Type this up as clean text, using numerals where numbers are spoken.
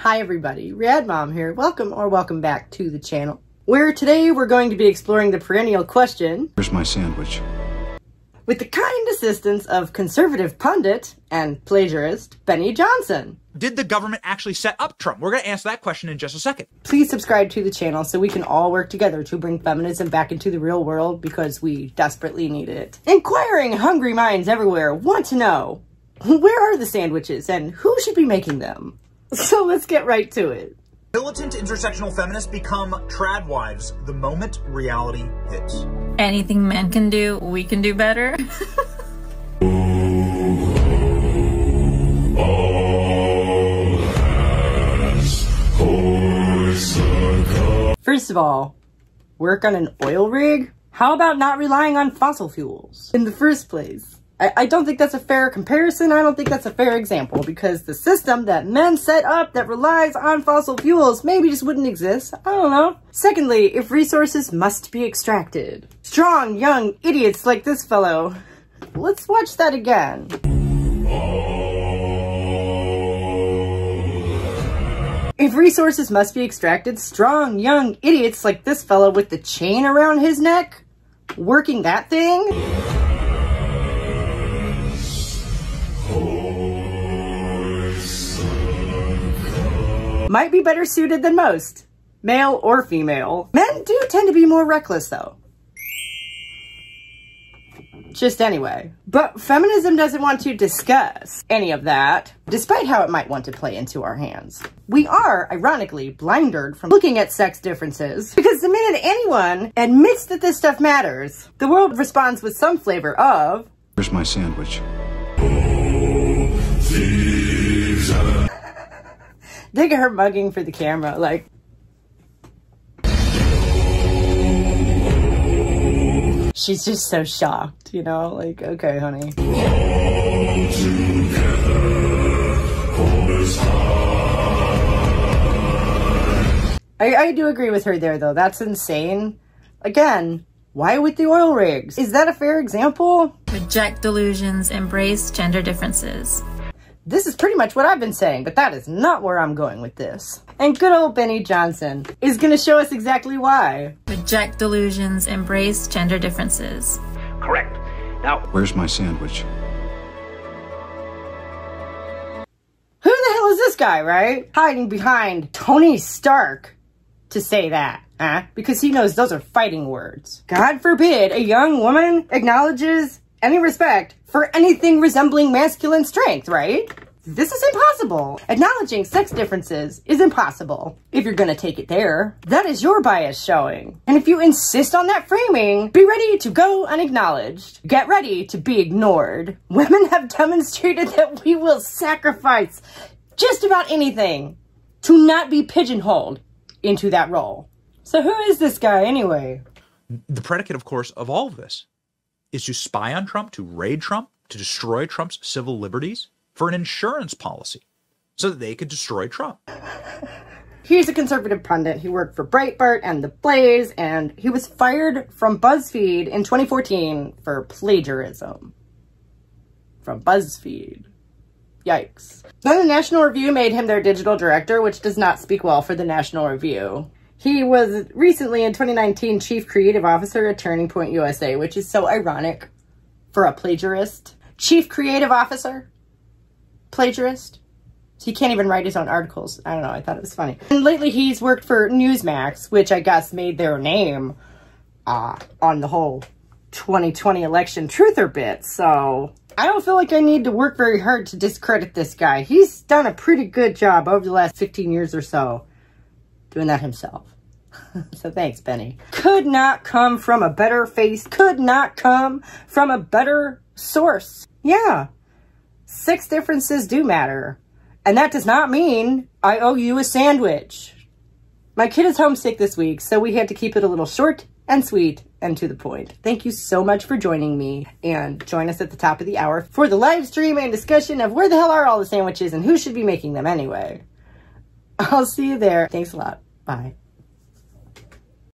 Hi everybody, Rad Mom here. Welcome back to the channel, where today we're going to be exploring the perennial question, where's my sandwich? With the kind assistance of conservative pundit and plagiarist Benny Johnson. Did the government actually set up Trump? We're going to answer that question in just a second. Please subscribe to the channel so we can all work together to bring feminism back into the real world because we desperately need it. Inquiring hungry minds everywhere want to know, where are the sandwiches and who should be making them? So let's get right to it. Militant intersectional feminists become trad wives the moment reality hits. Anything men can do, we can do better. First of all, work on an oil rig? How about not relying on fossil fuels in the first place? I don't think that's a fair comparison. I don't think that's a fair example because the system that men set up that relies on fossil fuels maybe just wouldn't exist. I don't know. Secondly, if resources must be extracted. Strong, young idiots like this fellow. Let's watch that again. If resources must be extracted, strong, young idiots like this fellow with the chain around his neck, working that thing? Might be better suited than most, male or female. Men do tend to be more reckless though. Just anyway. But feminism doesn't want to discuss any of that, despite how it might want to play into our hands. We are, ironically, blindered from looking at sex differences, because the minute anyone admits that this stuff matters, the world responds with some flavor of, where's my sandwich? Look at her mugging for the camera, like. She's just so shocked, you know? Like, okay, honey. I do agree with her there, though. That's insane. Again, why with the oil rigs? Is that a fair example? Reject delusions, embrace gender differences. This is pretty much what I've been saying, but that is not where I'm going with this. And good old Benny Johnson is gonna show us exactly why. Reject delusions, embrace gender differences. Correct. Now, where's my sandwich? Who the hell is this guy, right? Hiding behind Tony Stark to say that, huh? Because he knows those are fighting words. God forbid a young woman acknowledges any respect for anything resembling masculine strength, right? This is impossible. Acknowledging sex differences is impossible. If you're gonna take it there, that is your bias showing. And if you insist on that framing, be ready to go unacknowledged. Get ready to be ignored. Women have demonstrated that we will sacrifice just about anything to not be pigeonholed into that role. So who is this guy anyway? The predicate, of course, of all of this is to spy on Trump, to raid Trump, to destroy Trump's civil liberties for an insurance policy so that they could destroy Trump. He's a conservative pundit. He worked for Breitbart and The Blaze, and he was fired from BuzzFeed in 2014 for plagiarism. From BuzzFeed. Yikes. Then the National Review made him their digital director, which does not speak well for the National Review. He was recently, in 2019, Chief Creative Officer at Turning Point USA, which is so ironic for a plagiarist. Chief Creative Officer? Plagiarist? So he can't even write his own articles. I don't know, I thought it was funny. And lately he's worked for Newsmax, which I guess made their name on the whole 2020 election truther bit. So I don't feel like I need to work very hard to discredit this guy. He's done a pretty good job over the last 15 years or so doing that himself. So thanks, Benny. Could not come from a better face. Could not come from a better source. Yeah. Sex differences do matter. And that does not mean I owe you a sandwich. My kid is homesick this week, so we had to keep it a little short and sweet and to the point. Thank you so much for joining me, and join us at the top of the hour for the live stream and discussion of where the hell are all the sandwiches and who should be making them anyway. I'll see you there. Thanks a lot. Bye.